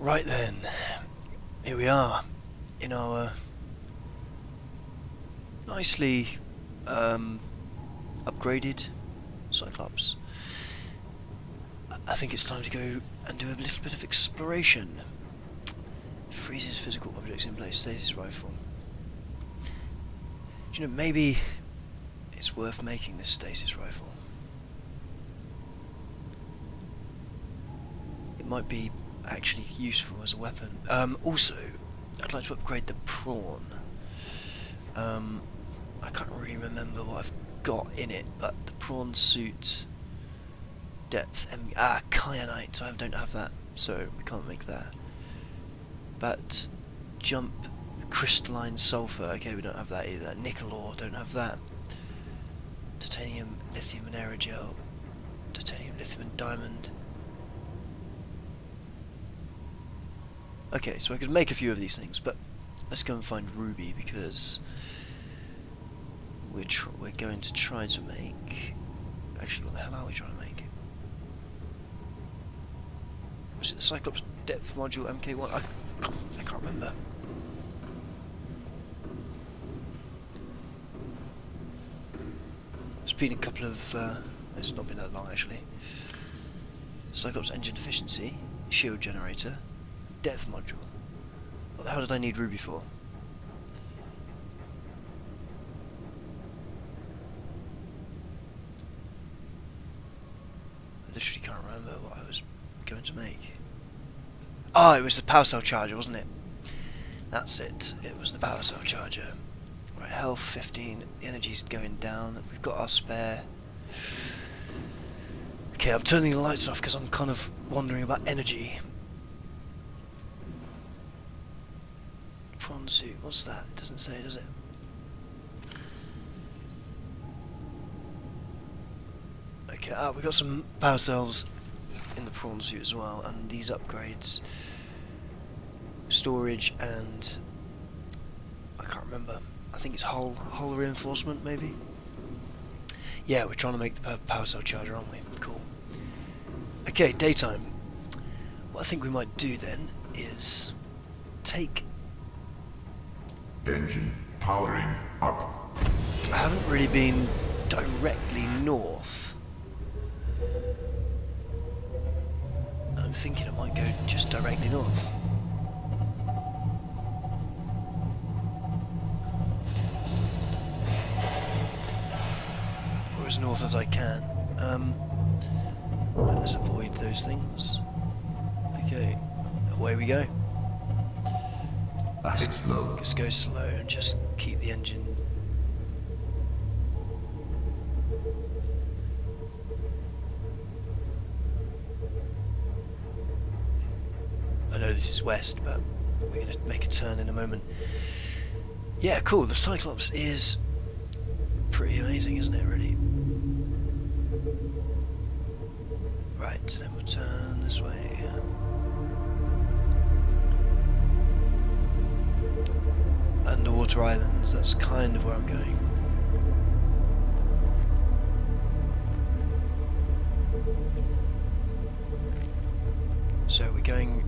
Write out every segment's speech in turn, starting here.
Right then, here we are in our nicely upgraded Cyclops. I think it's time to go and do a little bit of exploration. Freezes physical objects in place, stasis rifle. Do you know, maybe it's worth making this stasis rifle. It might be actually useful as a weapon. Also, I'd like to upgrade the prawn. I can't really remember what I've got in it, but the prawn suit, depth, kyanite, so I don't have that, so we can't make that. But jump, crystalline sulfur, okay, we don't have that either. Nickel ore, don't have that. Titanium, lithium and aerogel. Titanium, lithium and diamond. Okay, so I could make a few of these things, but let's go and find ruby, because we're going to try to make... Actually, what the hell are we trying to make? Was it the Cyclops depth module MK1? I can't remember. It's been a couple of... it's not been that long, actually. Cyclops engine efficiency, shield generator, depth module. What the hell did I need ruby for? I literally can't remember what I was going to make. Oh, it was the power cell charger, wasn't it? That's it. It was the power cell charger. Right, health 15. The energy's going down. We've got our spare. Okay, I'm turning the lights off because I'm kind of wondering about energy. Prawn suit. What's that? It doesn't say, does it? Okay, we've got some power cells in the prawn suit as well, and these upgrades. Storage and... I can't remember. I think it's hull reinforcement, maybe? Yeah, we're trying to make the power cell charger, aren't we? Cool. Okay, daytime. What I think we might do then is take... Engine powering up. I haven't really been directly north. I'm thinking I might go just directly north. Or as north as I can. Let's avoid those things. Okay, away we go. Just go slow and just keep the engine. I know this is west, but we're going to make a turn in a moment. Yeah, cool. The Cyclops is pretty amazing, isn't it, really? Right, then we'll turn this way. Underwater islands, that's kind of where I'm going. So we're going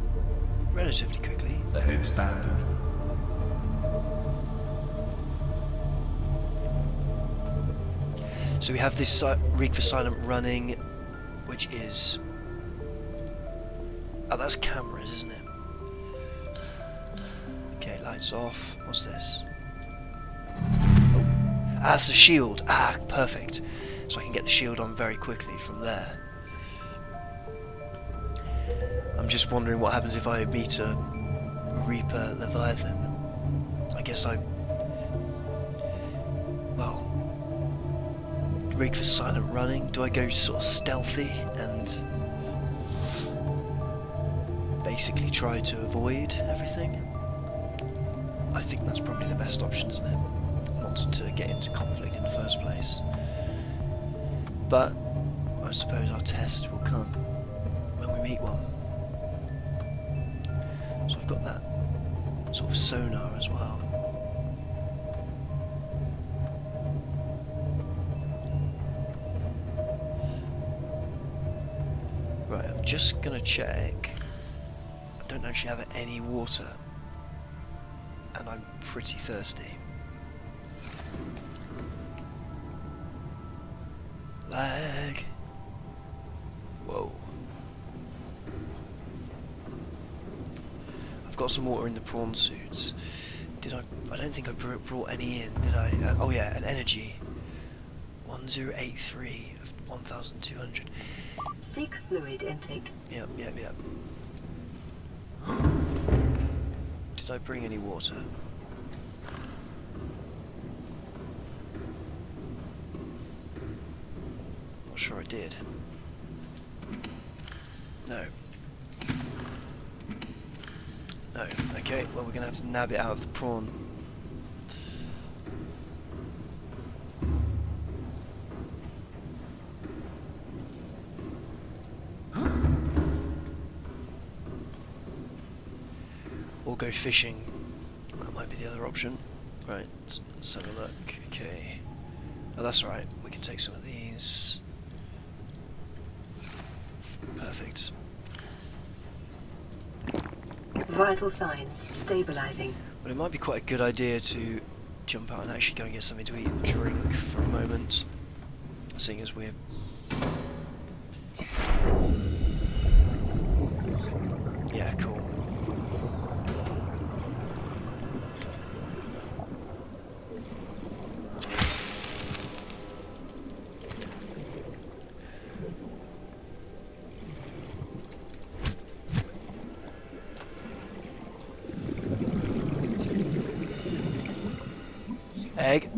relatively quickly. Ahead standard. So we have this rig for silent running, which is... Oh, that's cameras, isn't it? Okay, lights off. What's this? Oh. That's the shield. Perfect. So I can get the shield on very quickly from there. I'm just wondering what happens if I meet a Reaper Leviathan. I guess well, rig for silent running. Do I go sort of stealthy and basically try to avoid everything? I think that's probably the best option, isn't it? Not to get into conflict in the first place. But I suppose our test will come when we meet one. So I've got that sort of sonar as well. Right, I'm just gonna check. I don't actually have any water, and I'm pretty thirsty. Lag. Whoa. I've got some water in the prawn suits. Did I don't think I brought any in, did I? Oh yeah, an energy. 1083 of 1200. Seek fluid intake. Yep. Did I bring any water? Not sure I did. No. No. Okay, well we're gonna have to nab it out of the prawn. Or go fishing. That might be the other option. Right, let's have a look. Okay. Oh, that's right. We can take some of these. Perfect. Vital signs stabilizing. Well, it might be quite a good idea to jump out and actually go and get something to eat and drink for a moment, seeing as we're... Yeah, cool. Egg.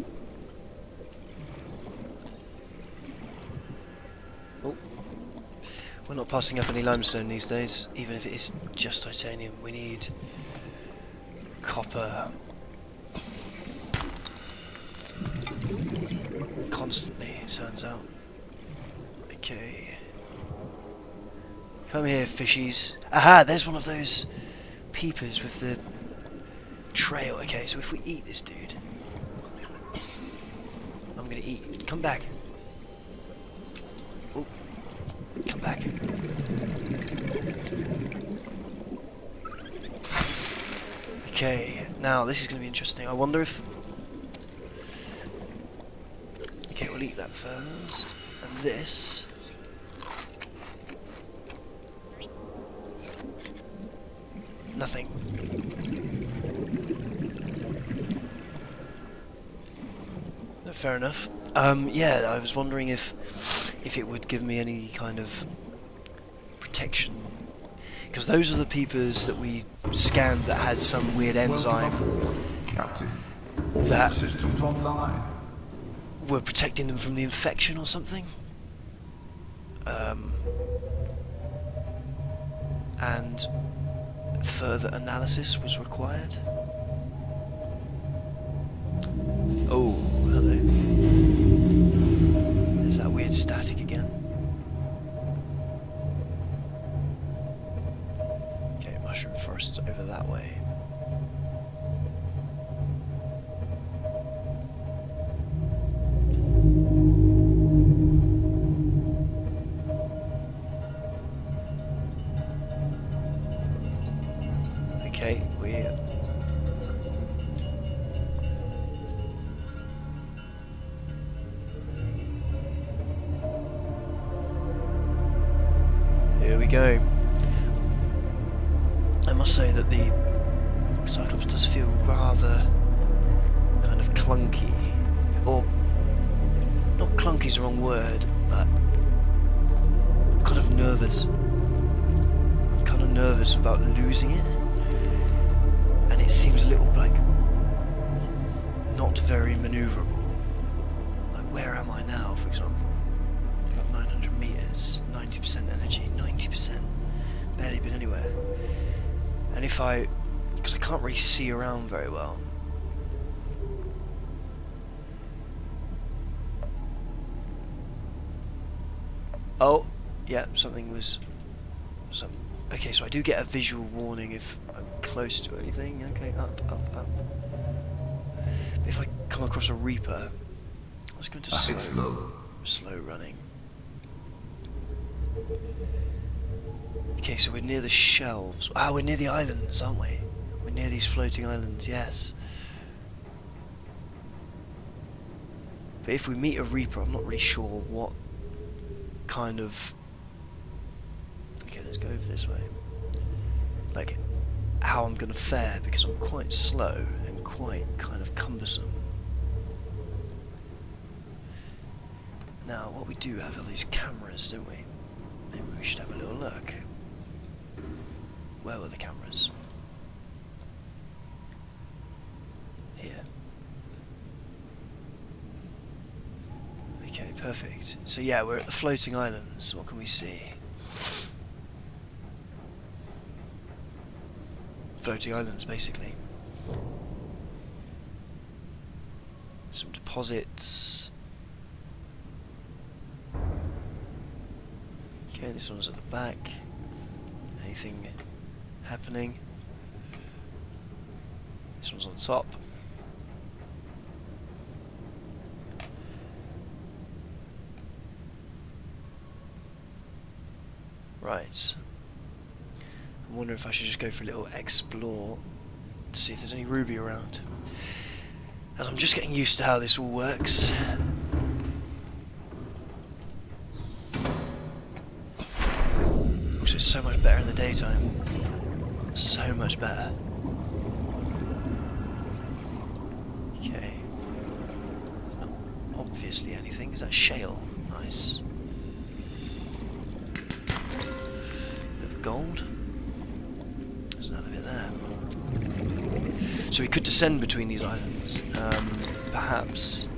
Oh. We're not passing up any limestone these days, even if it is just titanium. We need copper constantly, it turns out. Okay. Come here, fishies. Aha, there's one of those peepers with the trail. Okay, so if we eat this dude... I'm gonna eat. Come back. Oh, come back. Okay, now this is gonna be interesting. I wonder if... Okay, we'll eat that first. And this... Nothing. Fair enough. Yeah, I was wondering if it would give me any kind of protection, because those are the peepers that we scanned that had some weird enzyme Captain, that systems online. were protecting them from the infection or something. And further analysis was required. Oh, hello. There's that weird static again. Okay, mushroom forest is over that way. Okay, here we go. I must say that the Cyclops does feel rather kind of clunky, or not clunky is the wrong word, but I'm kind of nervous. I'm kind of nervous about losing it, and it seems a little like not very maneuverable. Like, where am I now, for example? About 900 meters, 90% energy, 90%, barely been anywhere. And if because I can't really see around very well. Oh, yeah, something was... Okay, so I do get a visual warning if I'm close to anything. Okay, up. But if I come across a Reaper, let's go into slow running. Okay, Okay, so we're near the shelves. Ah, we're near the islands, aren't we? We're near these floating islands, yes. But if we meet a Reaper, I'm not really sure what kind of... Okay, let's go over this way. Like, how I'm going to fare, because I'm quite slow and quite kind of cumbersome. Now, what we do have are these cameras, don't we? Maybe we should have a little look. Where were the cameras? Here. Okay, perfect. So yeah, we're at the floating islands. What can we see? Floating islands, basically. Some deposits. Okay, this one's at the back. Anything happening? This one's on top. Right. I wonder if I should just go for a little explore to see if there's any ruby around. As I'm just getting used to how this all works. Also, it's so much better in the daytime. So much better. Okay. Not obviously anything. Is that shale? Nice. Bit of gold. There's another bit there. So we could descend between these islands. Perhaps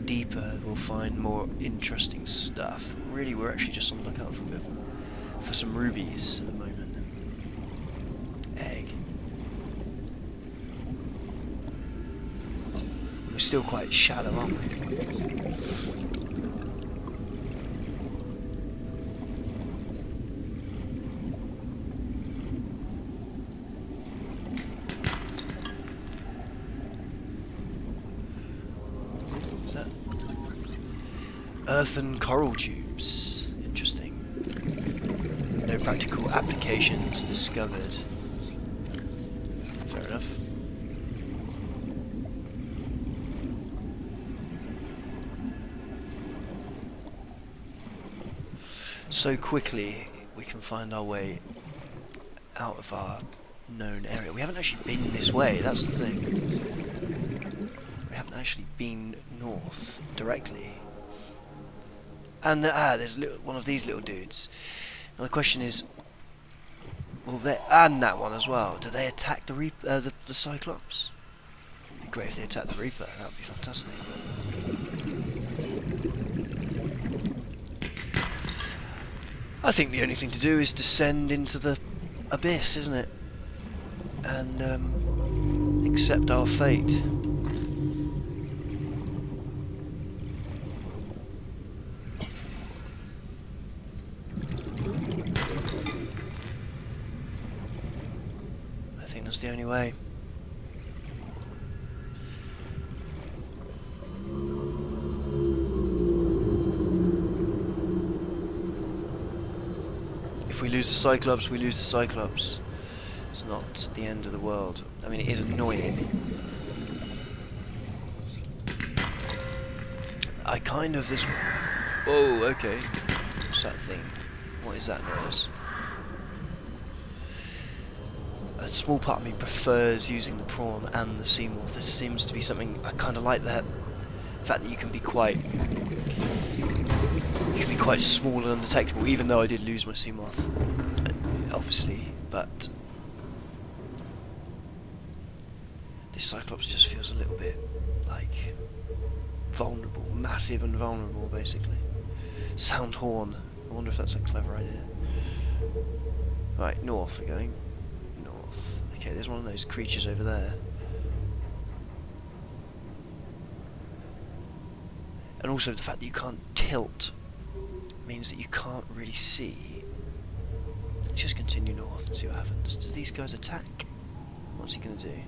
deeper we'll find more interesting stuff. Really, we're actually just on the lookout for some rubies at the moment. Egg. We're still quite shallow, aren't we? What's that? Earthen coral tubes. Interesting. No practical applications discovered. Fair enough. So quickly we can find our way out of our known area. We haven't actually been this way, that's the thing. We haven't actually been north directly. And there's one of these little dudes. Now the question is, will they, and that one as well, do they attack the Cyclops? It'd be great if they attacked the Reaper, that would be fantastic. I think the only thing to do is descend into the abyss, isn't it? And accept our fate. I think that's the only way. If we lose the Cyclops, we lose the Cyclops. It's not the end of the world. I mean, it is annoying. I kind of this... Oh, okay. What's that thing? What is that noise? A small part of me prefers using the prawn and the sea moth. This seems to be something I kind of like. That fact that you can be quite small and undetectable. Even though I did lose my sea moth, obviously, but this Cyclops just feels a little bit like vulnerable, massive and vulnerable, basically. Sound horn. I wonder if that's a clever idea. Right, north we're going. North. Okay, there's one of those creatures over there. And also the fact that you can't tilt means that you can't really see. Let's just continue north and see what happens. Do these guys attack? What's he going to do?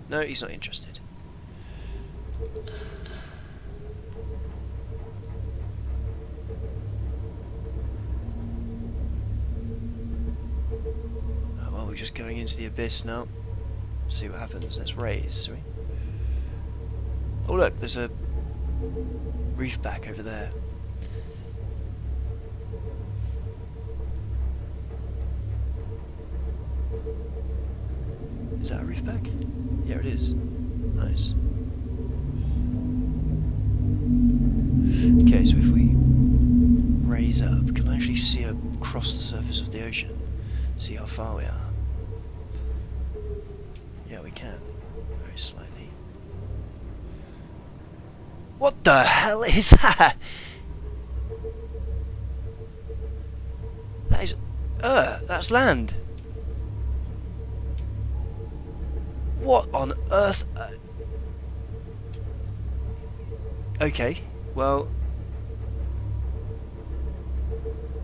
No, he's not interested. we're just going into the abyss now. See what happens. Let's raise, shall we? Oh look, there's a reef back over there. Is that a reef back? Yeah, it is. Nice. Okay, so if we raise up, can I actually see across the surface of the ocean? See how far we are? Yeah, we can. Very slightly. What the hell is that? That is that's land. What on earth? Okay, well,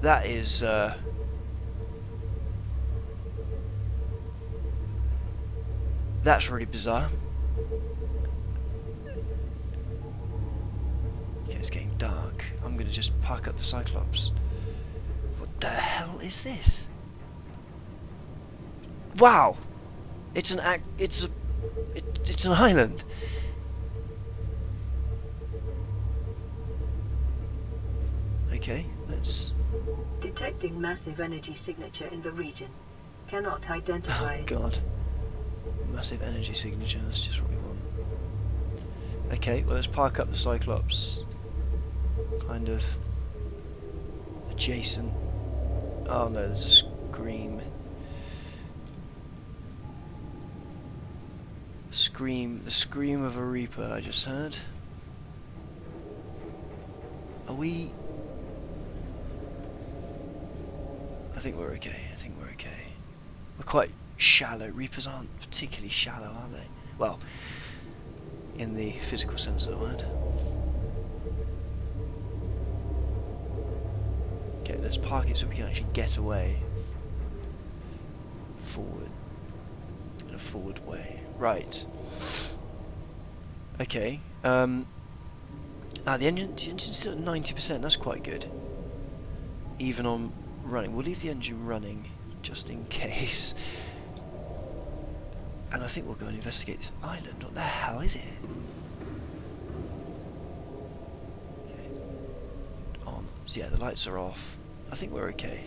that is that's really bizarre. Okay, it's getting dark. I'm gonna just park up the Cyclops. What the hell is this? Wow, it's an island. Okay, let's. Detecting massive energy signature in the region. Cannot identify. Oh god. Massive energy signature, that's just what we want. Okay, well let's park up the Cyclops. Kind of adjacent. Oh no, there's a scream. The scream of a Reaper I just heard. Are we... I think we're okay, We're quite shallow. Reapers aren't particularly shallow, are they? Well, in the physical sense of the word. Okay, let's park it so we can actually get away. Forward. In a forward way. Right. Okay. The engine's still at 90%, that's quite good. Even on running. We'll leave the engine running, just in case. And I think we'll go and investigate this island. What the hell is it? Okay. On. So yeah, the lights are off. I think we're okay.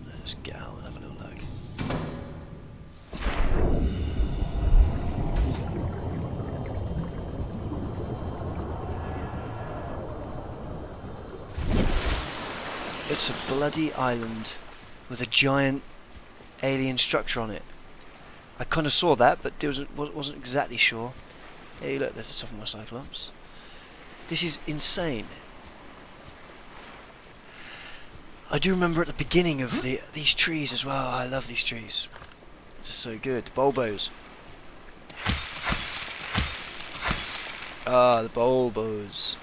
Let's get out and have a little look. It's a bloody island with a giant alien structure on it. I kind of saw that, but wasn't exactly sure. Hey, look, there's the top of my Cyclops. This is insane. I do remember at the beginning of these trees as well. I love these trees. It's just so good. Bulbos. Ah, the bulbos.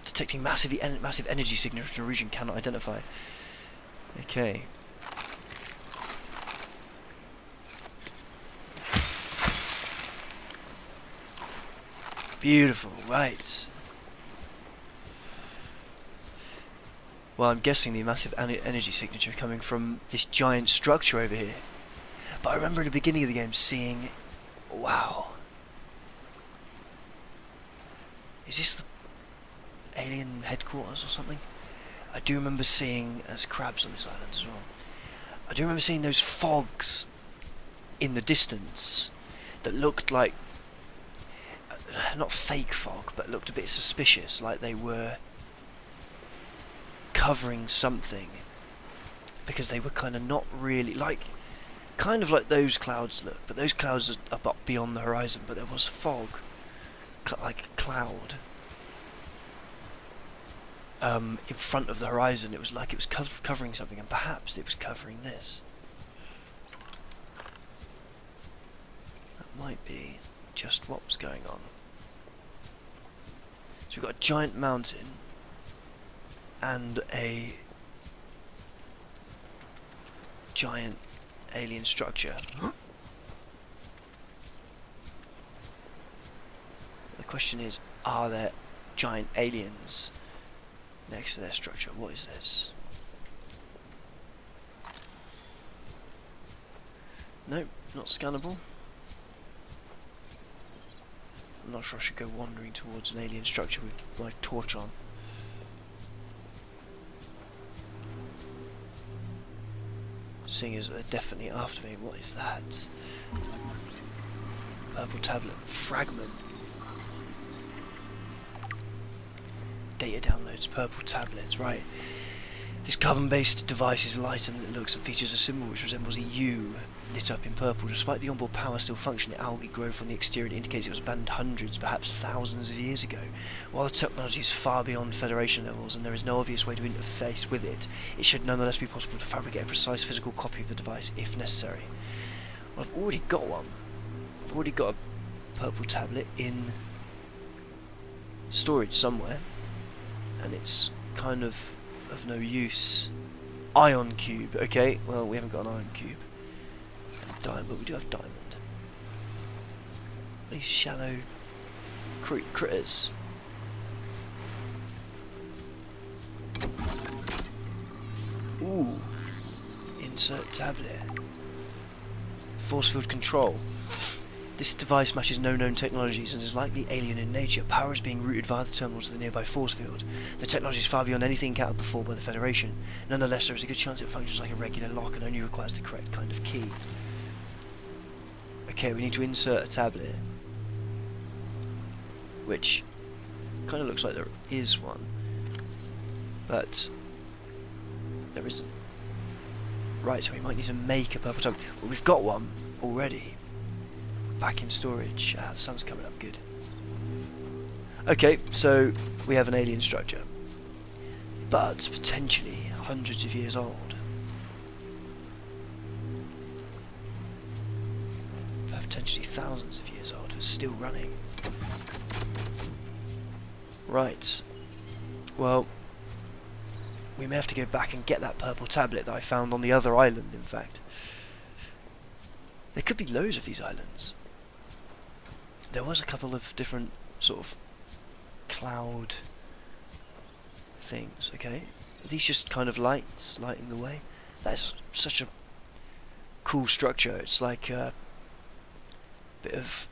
Detecting massive energy signature in a region cannot identify. Okay. Beautiful, right. Well, I'm guessing the massive energy signature coming from this giant structure over here. But I remember in the beginning of the game seeing... Wow. Is this the alien headquarters or something? I do remember seeing... There's crabs on this island as well. I do remember seeing those fogs in the distance that looked like... Not fake fog, but looked a bit suspicious, like they were covering something, because they were kind of not really like, kind of like those clouds look, but those clouds are up beyond the horizon, but there was fog, like a cloud in front of the horizon. It was like it was covering something, and perhaps it was covering this. That might be just what was going on. So we've got a giant mountain and a giant alien structure. The question is, are there giant aliens next to their structure? What is this? Nope, not scannable. I'm not sure I should go wandering towards an alien structure with my torch on. Seeing as they're definitely after me. What is that? Purple tablet. Fragment. Data downloads. Purple tablets. Right. This carbon-based device is lighter than it looks and features a symbol which resembles a U lit up in purple. Despite the onboard power still functioning, algae growth on the exterior indicates it was abandoned hundreds, perhaps thousands of years ago. While the technology is far beyond Federation levels and there is no obvious way to interface with it, it should nonetheless be possible to fabricate a precise physical copy of the device if necessary. Well, I've already got one. I've already got a purple tablet in storage somewhere, and it's kind of no use. Ion cube, okay, well we haven't got an ion cube. Diamond, but we do have diamond. These shallow critters. Ooh, insert tablet. Force field control. This device matches no known technologies and is likely alien in nature. Power is being routed via the terminal to the nearby force field. The technology is far beyond anything encountered before by the Federation. Nonetheless, there is a good chance it functions like a regular lock and only requires the correct kind of key. Okay, we need to insert a tablet, which kind of looks like there is one, but there isn't. Right, so we might need to make a purple tablet. Well, we've got one already. Back in storage. Ah, the sun's coming up, good. Okay, so we have an alien structure, but potentially hundreds of years old. Potentially thousands of years old, but still running. Right. Well, we may have to go back and get that purple tablet that I found on the other island, in fact. There could be loads of these islands. There was a couple of different sort of cloud things, okay? Are these just kind of lights lighting the way? That's such a cool structure. It's like a bit of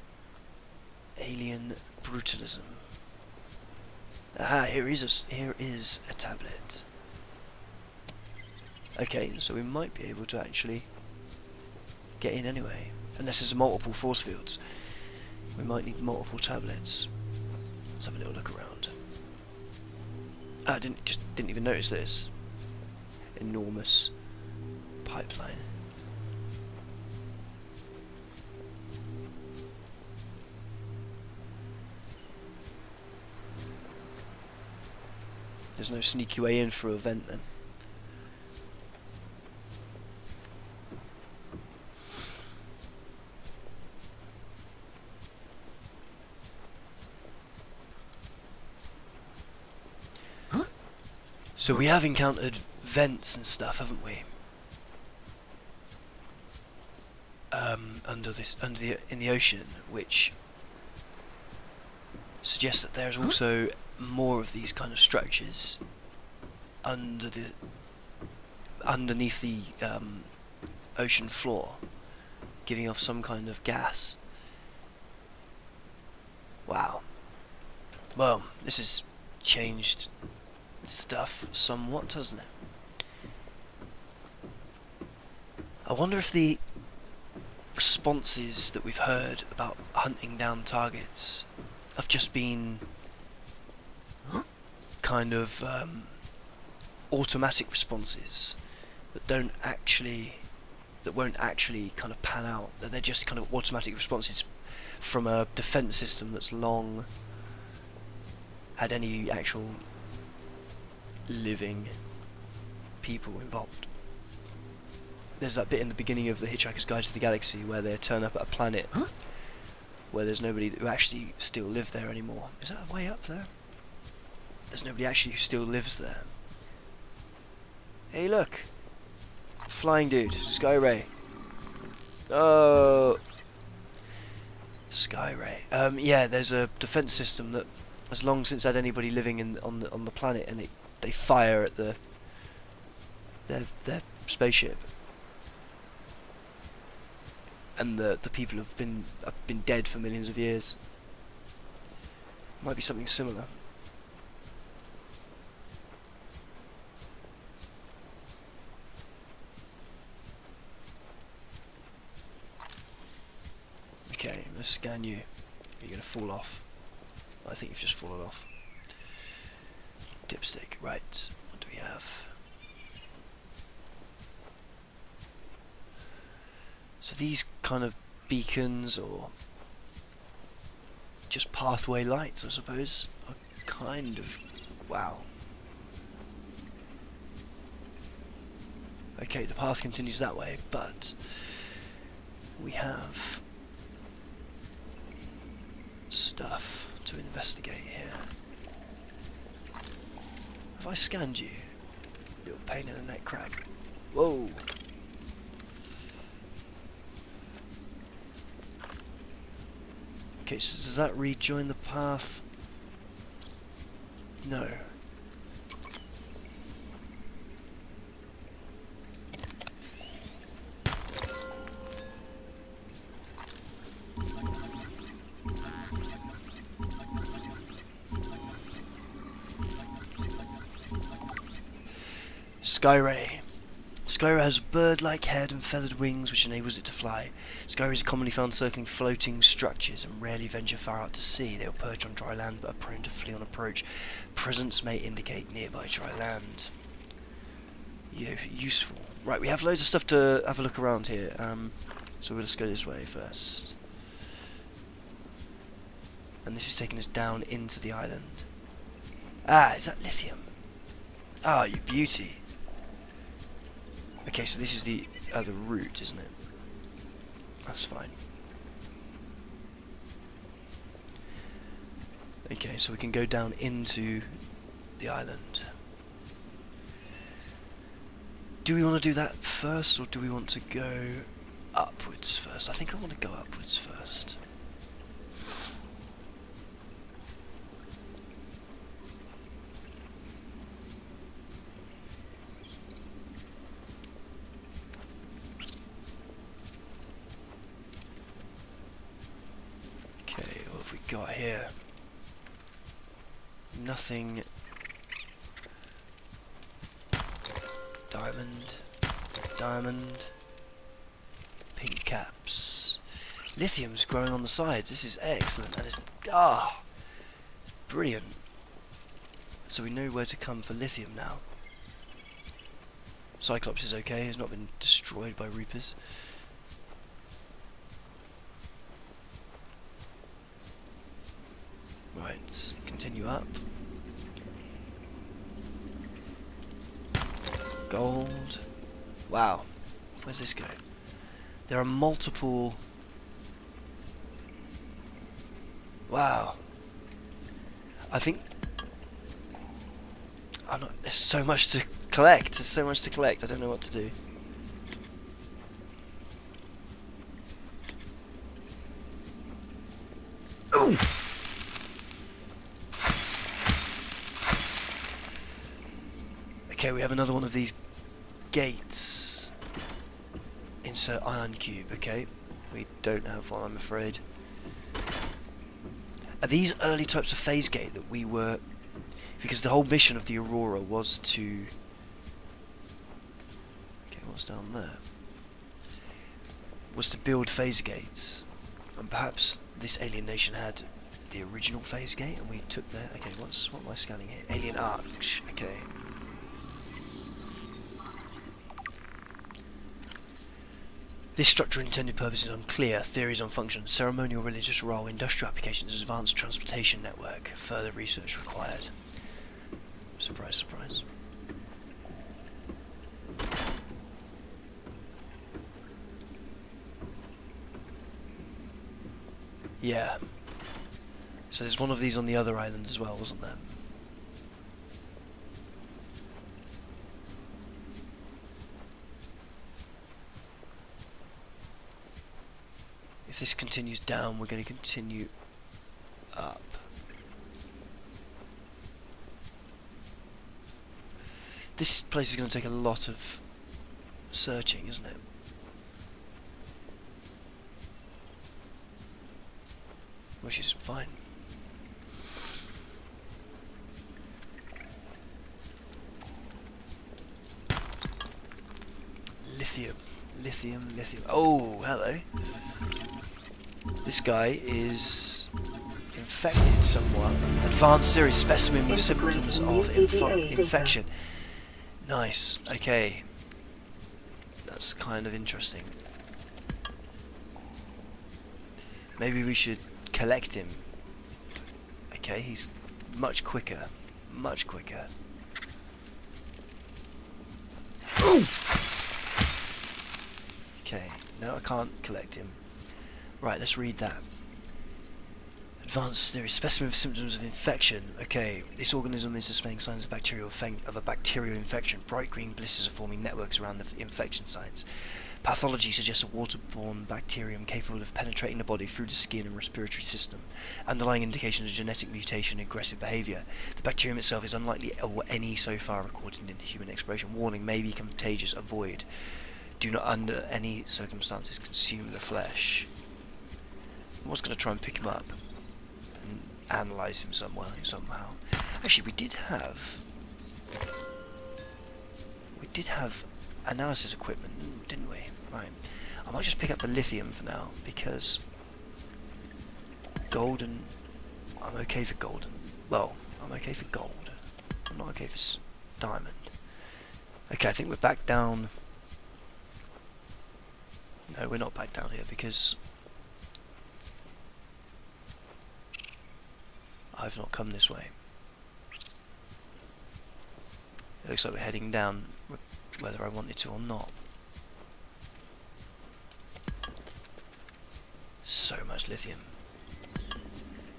alien brutalism. Ah, here is a tablet. Okay, so we might be able to actually get in anyway, unless there's multiple force fields. We might need multiple tablets. Let's have a little look around. Ah, I didn't even notice this enormous pipeline. There's no sneaky way in through a vent then. So we have encountered vents and stuff, haven't we? In the ocean, which suggests that there's also more of these kind of structures underneath the ocean floor, giving off some kind of gas. Wow. Well, this has changed stuff somewhat, hasn't it? I wonder if the responses that we've heard about hunting down targets have just been kind of automatic responses that won't actually kind of pan out, that they're just kind of automatic responses from a defense system that's long had any actual living people involved. There's that bit in the beginning of The Hitchhiker's Guide to the Galaxy where they turn up at a planet where there's nobody who actually still live there anymore. Is that way up there? There's nobody actually who still lives there. Hey look! Flying dude, Sky Ray. Oh, Sky Ray. Yeah, there's a defense system that has long since had anybody living on the planet, and they fire at their spaceship. and the people have been dead for millions of years. Might be something similar. Okay, let's scan you. You're gonna fall off. I think you've just fallen off. Dipstick, right. What do we have? So these kind of beacons, or just pathway lights, I suppose, are kind of... wow. Okay, the path continues that way, but we have stuff to investigate here. Have I scanned you? Little pain in the neck crack. Whoa! Okay, so does that rejoin the path? No. Skyray. Skyray has a bird-like head and feathered wings which enables it to fly. Skyrays are commonly found circling floating structures and rarely venture far out to sea. They will perch on dry land but are prone to flee on approach. Presence may indicate nearby dry land. Yeah, useful. Right, we have loads of stuff to have a look around here. So we'll just go this way first. And this is taking us down into the island. Ah, is that lithium? Ah, you beauty. Okay, so this is the route, isn't it? That's fine. Okay, so we can go down into the island. Do we want to do that first, or do we want to go upwards first? I think I want to go upwards first. Got here nothing. Diamond, pink caps, lithium's growing on the sides. This is excellent, and it's brilliant. So we know where to come for lithium now. Cyclops is okay, has not been destroyed by Reapers. Right, continue up. Gold. Wow. Where's this go? There are multiple... wow. I think... I'm not... there's so much to collect. There's so much to collect. I don't know what to do. Ooh. Okay, we have another one of these gates. Insert iron cube, okay. We don't have one, I'm afraid. Are these early types of phase gate that we were... because the whole mission of the Aurora was to... okay, what's down there? Was to build phase gates. And perhaps this alien nation had the original phase gate and we took their... okay, what am I scanning here? Alien Arch, okay. This structure intended purpose is unclear. Theories on function, ceremonial religious role, industrial applications, advanced transportation network. Further research required. Surprise, surprise. Yeah. So there's one of these on the other island as well, wasn't there? If this continues down, we're going to continue up. This place is going to take a lot of searching, isn't it? which is fine. Lithium, lithium, lithium. Oh, hello. This guy is infected somewhat. Advanced series specimen with symptoms of infection. Nice. Okay. That's kind of interesting. Maybe we should collect him. Okay, he's much quicker. Much quicker. Okay, no, I can't collect him. Right, let's read that. Advanced theory, specimen with symptoms of infection. Okay, this organism is displaying signs of a bacterial infection. Bright green blisters are forming networks around the infection sites. Pathology suggests a waterborne bacterium capable of penetrating the body through the skin and respiratory system. Underlying indications of genetic mutation and aggressive behaviour. The bacterium itself is unlikely any so far recorded in human exploration. Warning, may be contagious. Avoid. Do not under any circumstances consume the flesh. I was going to try and pick him up and analyse him somehow. Actually, we did have analysis equipment, didn't we? Right. I might just pick up the lithium for now, because golden... I'm okay for golden. Well, I'm okay for gold. I'm not okay for diamond. Okay, I think we're back down... No, we're not back down here, because I've not come this way. It looks like we're heading down, whether I wanted to or not. So much lithium.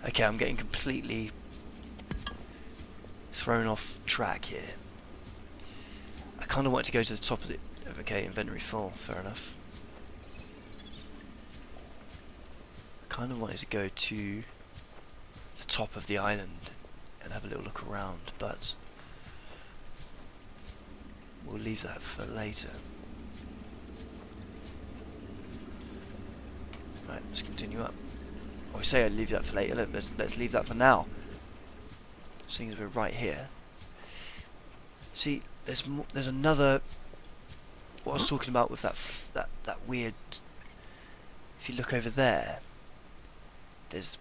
Okay, I'm getting completely thrown off track here. I kind of wanted to go to the top of it. Okay, inventory full, fair enough. I kind of wanted to go to the top of the island and have a little look around, but we'll leave that for later. Right, let's continue up. Oh, I say I'd leave that for later. Let's leave that for now. Seeing as we're right here. See, there's another. What I was talking about with that weird. If you look over there, there's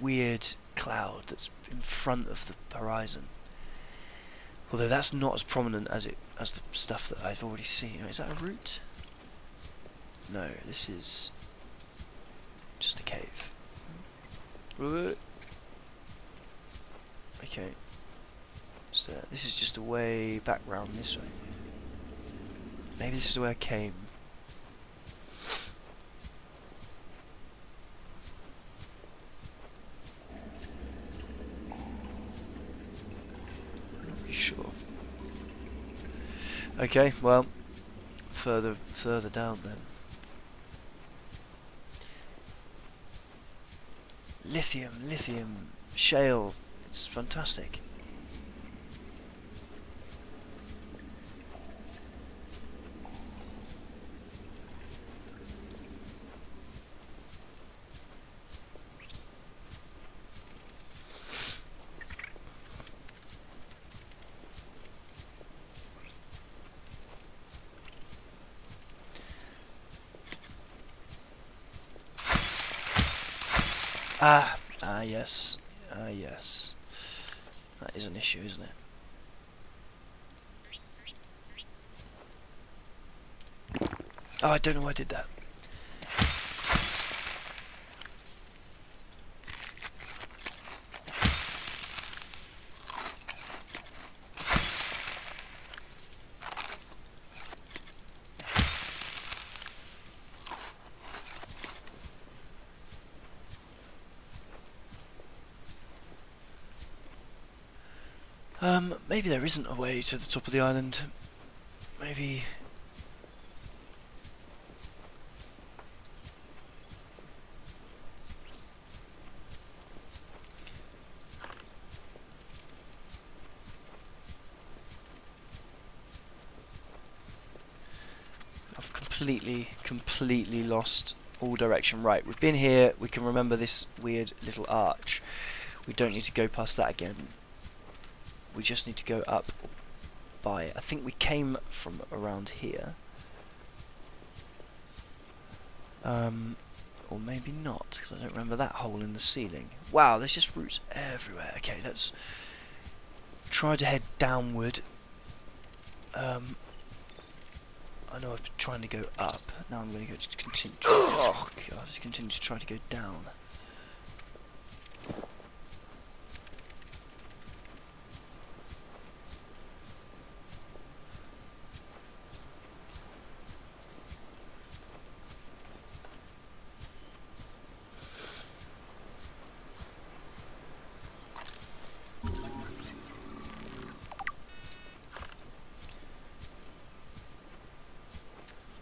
weird cloud that's in front of the horizon. Although that's not as prominent as the stuff that I've already seen. Is that a route? No, this is just a cave. Okay. So this is just a way back round this way. Maybe this is where I came. I'm not really sure. Okay, well, further down then. Lithium, shale, it's fantastic. Yes. That is an issue, isn't it? Oh, I don't know why I did that. Maybe there isn't a way to the top of the island. Maybe... I've completely lost all direction. Right, we've been here. We can remember this weird little arch. We don't need to go past that again. We just need to go up by it. I think we came from around here. Or maybe not, because I don't remember that hole in the ceiling. Wow, there's just roots everywhere. Okay, let's try to head downward. I know I've been trying to go up. Now I'm going to go just continue. Oh god, just continue to try to go down.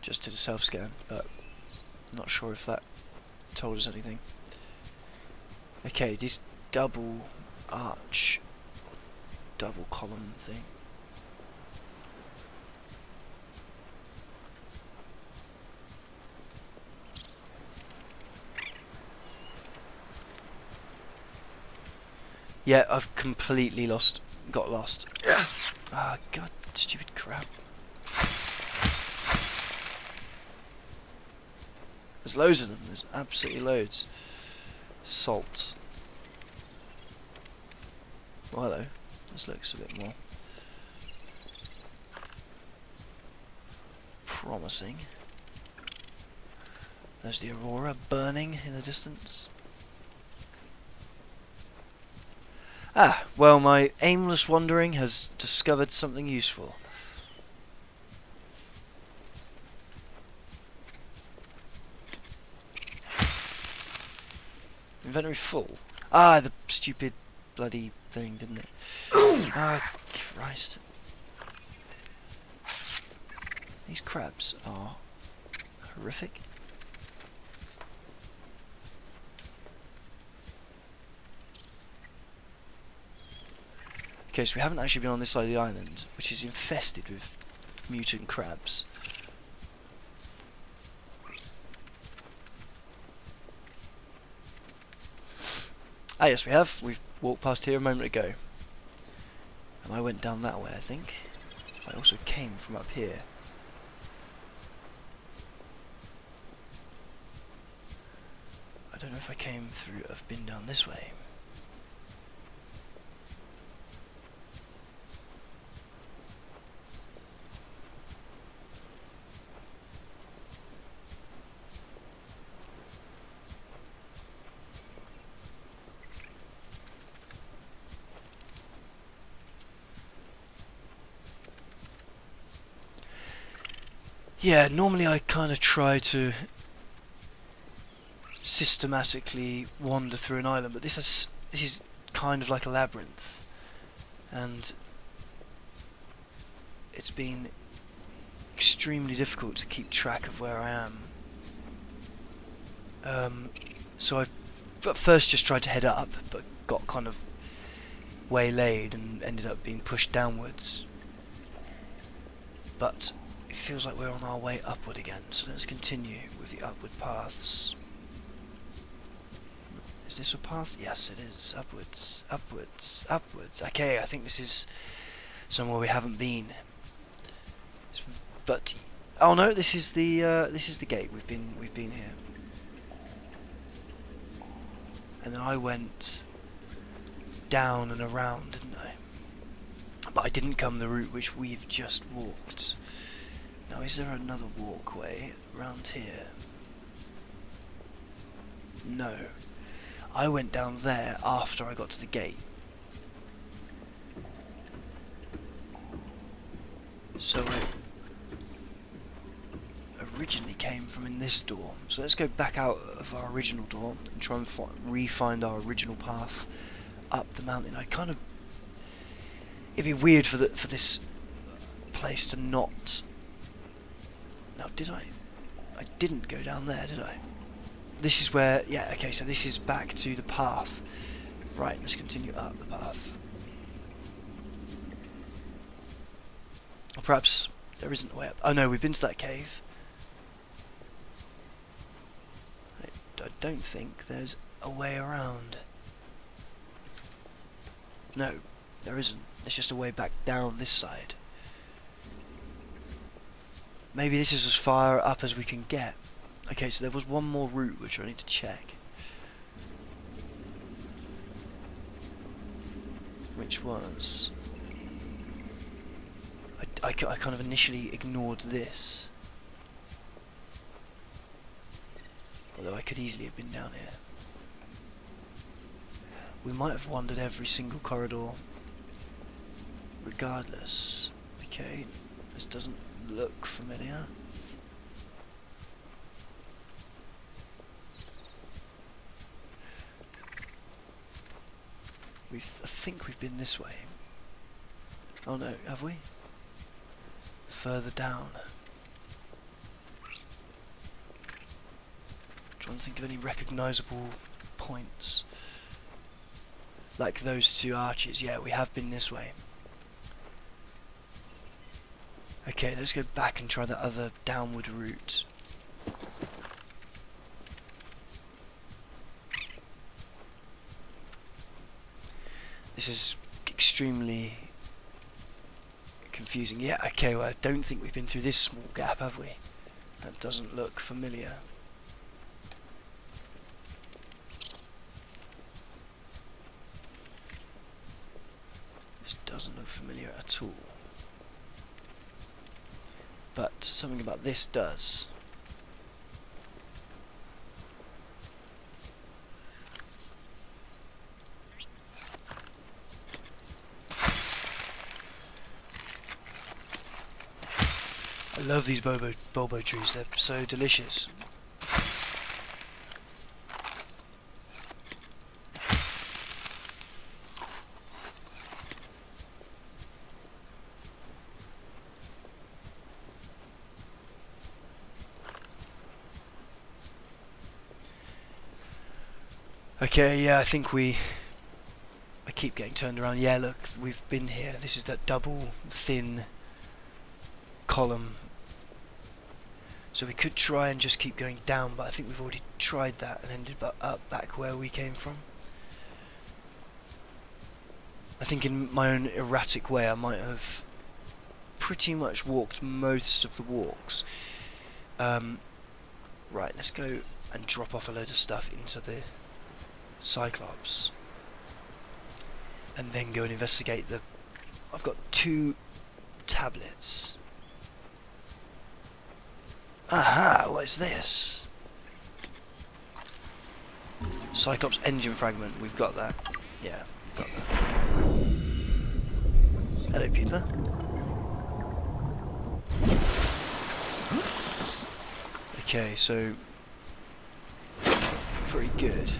Just did a self-scan, but not sure if that told us anything. Okay, this double arch, double column thing. Yeah, I've completely got lost. Ah, god, stupid crap. There's loads of them, there's absolutely loads. Salt. Well, hello. This looks a bit more promising. There's the aurora burning in the distance. Ah, well, my aimless wandering has discovered something useful. Inventory full. Ah, the stupid bloody thing, didn't it? Ah, Christ. These crabs are horrific. Okay, so we haven't actually been on this side of the island, which is infested with mutant crabs. Ah yes, we have. We've walked past here a moment ago. And I went down that way, I think. I also came from up here. I don't know if I came through, I've been down this way. Yeah, normally I kind of try to systematically wander through an island, but this is kind of like a labyrinth, and it's been extremely difficult to keep track of where I am. So I've at first just tried to head up, but got kind of waylaid and ended up being pushed downwards. But it feels like we're on our way upward again, so let's continue with the upward paths. Is this a path? Yes, it is. Upwards, upwards, upwards. Okay, I think this is somewhere we haven't been. But oh no, this is the gate. We've been here. And then I went down and around, didn't I? But I didn't come the route which we've just walked. Now, is there another walkway around here? No. I went down there after I got to the gate. So it originally came from in this door. So let's go back out of our original door and try and re-find our original path up the mountain. It'd be weird for this place to not. Now, did I? I didn't go down there, did I? This is where. Yeah. Okay. So this is back to the path. Right. Let's continue up the path. Or perhaps there isn't a way up. Oh no, we've been to that cave. I don't think there's a way around. No, there isn't. There's just a way back down this side. Maybe this is as far up as we can get. Okay, so there was one more route which I need to check. Which was... I kind of initially ignored this. Although I could easily have been down here. We might have wandered every single corridor. Regardless. Okay, this doesn't look familiar. I think we've been this way. Oh no, have we? Further down. Trying to think of any recognisable points. Like those two arches. Yeah, we have been this way. Okay, let's go back and try the other downward route. This is extremely confusing. Yeah, okay, well I don't think we've been through this small gap, have we? That doesn't look familiar. This doesn't look familiar at all. But something about this does. I love these bulbo trees, they're so delicious. Okay, yeah, I think I keep getting turned around. Yeah, look, we've been here. This is that double thin column. So we could try and just keep going down, but I think we've already tried that and ended up back where we came from. I think in my own erratic way I might have pretty much walked most of the walks. Right, let's go and drop off a load of stuff into the Cyclops. And then go and investigate the... I've got 2 tablets. Aha, what is this? Cyclops engine fragment, we've got that. Yeah, we've got that. Hello, Peter. Okay, so... Very good.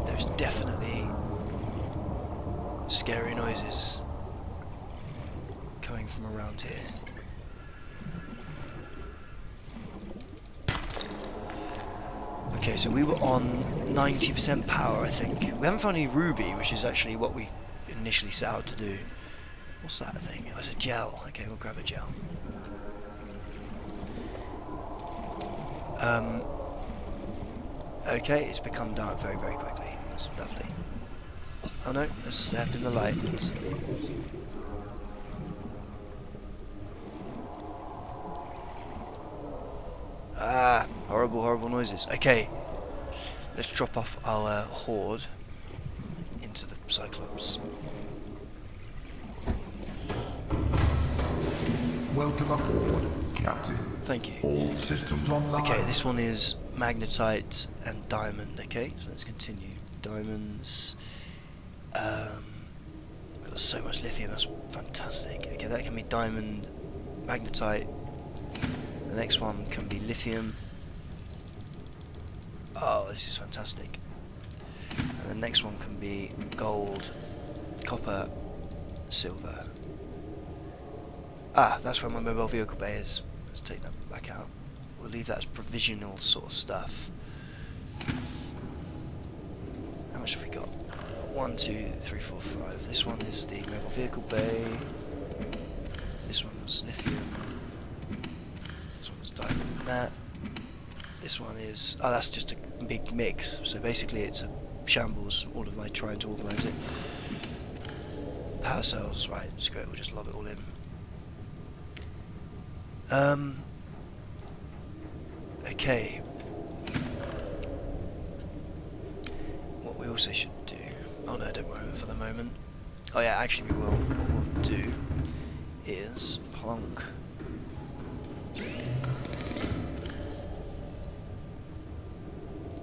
There's definitely scary noises coming from around here. Okay, so we were on 90% power, I think. We haven't found any ruby, which is actually what we initially set out to do. What's that thing? Oh, it's a gel. Okay, we'll grab a gel. Okay, it's become dark very, very quickly. That's lovely. Oh no, a step in the light. Ah, horrible, horrible noises. Okay, let's drop off our horde into the Cyclops. Welcome aboard, Captain. Thank you. All systems online. Okay, this one is magnetite and diamond. Okay, so let's continue. Diamonds. We've got so much lithium, that's fantastic. Okay, that can be diamond, magnetite. The next one can be lithium. Oh, this is fantastic. And the next one can be gold, copper, silver. Ah, that's where my mobile vehicle bay is. Let's take that back out. We'll leave that as provisional sort of stuff. How much have we got? 1, 2, 3, 4, 5. This one is the mobile vehicle bay. This one's lithium. Let's dive in that. This one is... oh, that's just a big mix. So basically it's a shambles, all of my trying to organise it. Power cells, right, screw it, we'll just lob it all in. Okay. What we also should do... oh no, don't worry for the moment. Oh yeah, actually we will. What we'll do is plonk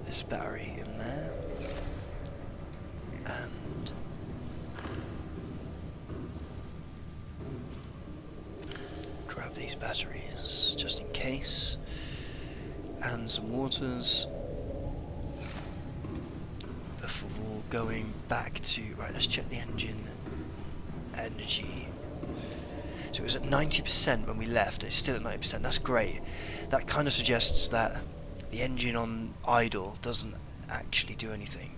this battery in there, and grab these batteries just in case, and some waters before going back to... right, let's check the engine energy. So it was at 90% when we left. It's still at 90%. That's great. That kind of suggests that the engine on idle doesn't actually do anything.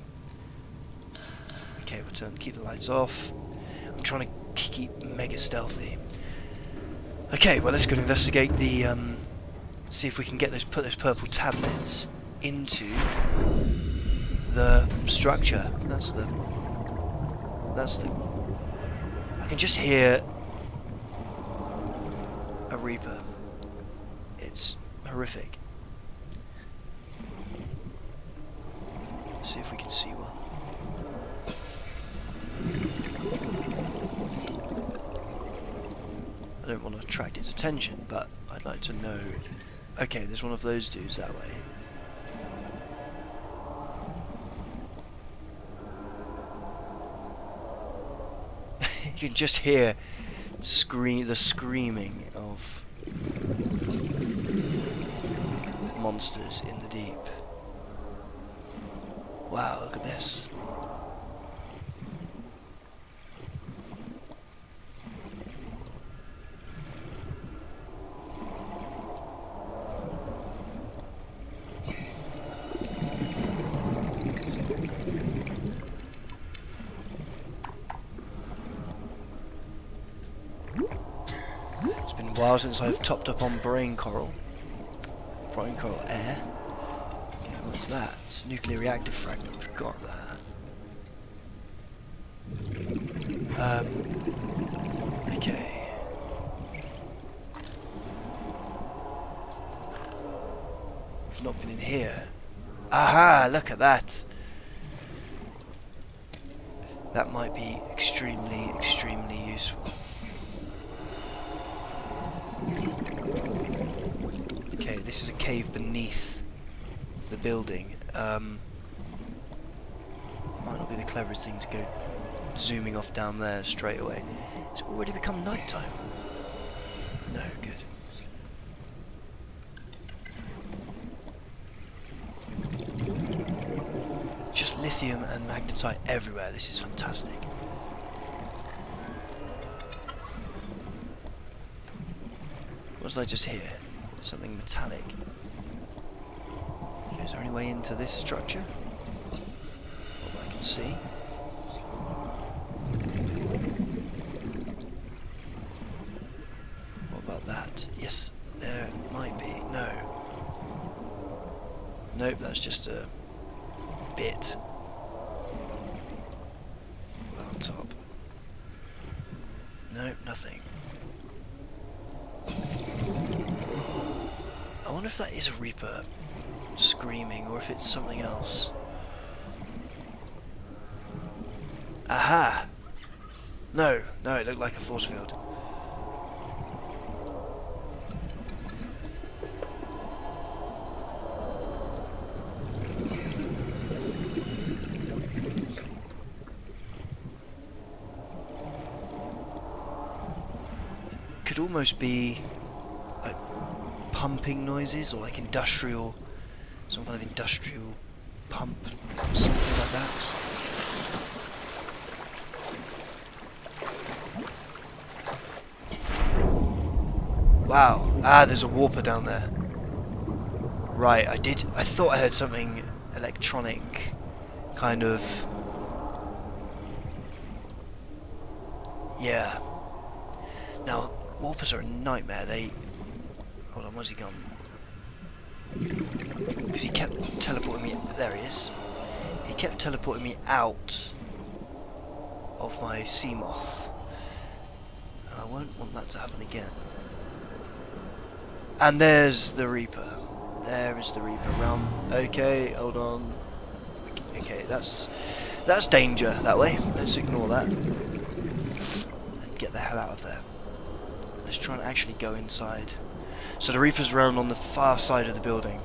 Okay, we'll keep the lights off. I'm trying to keep mega stealthy. Okay, well, let's go and investigate the see if we can get put those purple tablets into the structure. That's the I can just hear a Reaper. It's horrific. Let's see if we can see one. I don't want to attract its attention, but I'd like to know... okay, there's one of those dudes that way. You can just hear the screaming of monsters in the deep. Wow, look at this. It's been a while since I've topped up on brain coral air. Okay, what's that? It's a nuclear reactor fragment. We've got that. Okay. We've not been in here. Aha! Look at that. That might be extremely, extremely useful. Okay, this is a cave beneath the building. Might not be the cleverest thing to go zooming off down there straight away. It's already become nighttime. No, good. Just lithium and magnetite everywhere. This is fantastic. What did I just hear? Something metallic. Okay, is there any way into this structure? Not that I can see. What about that? Yes, there might be. No. Nope, that's just a bit. Well, on top. Nope, nothing. I wonder if that is a Reaper screaming or if it's something else. Aha! No, it looked like a force field. Could almost be like pumping noises or like industrial, some kind of industrial pump, something like that. Wow, there's a warper down there. Right, I thought I heard something electronic, kind of. Yeah. Now, warpers are a nightmare. Hold on, where's he gone? because he kept teleporting me. There he is. He kept teleporting me out of my Seamoth, and I won't want that to happen again. And there's the Reaper. There is the Reaper. Round. Okay, hold on. Okay, that's danger that way. Let's ignore that and get the hell out of there. Let's try and actually go inside. So the Reaper's round on the far side of the building.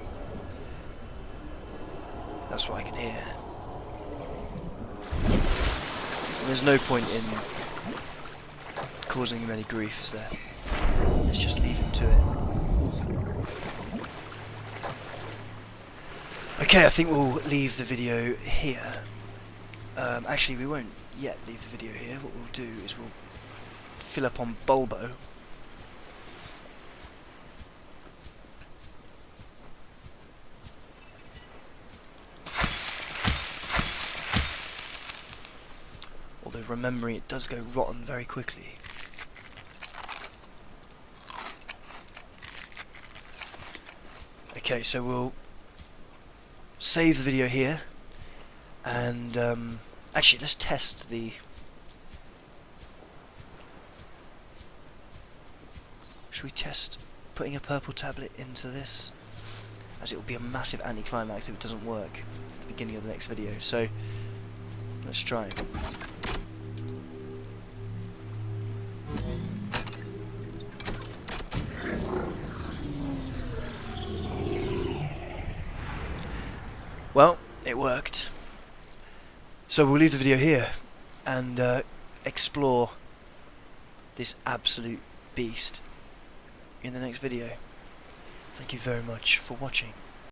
That's what I can hear. And there's no point in causing him any grief, is there? Let's just leave him to it. Okay, I think we'll leave the video here. Actually, we won't yet leave the video here. What we'll do is we'll fill up on Bulbo. Although remembering it does go rotten very quickly. Okay, so we'll save the video here, and actually let's test the... Should we test putting a purple tablet into this? As it will be a massive anticlimax if it doesn't work at the beginning of the next video, so let's try. Well, it worked. So we'll leave the video here and explore this absolute beast in the next video. Thank you very much for watching.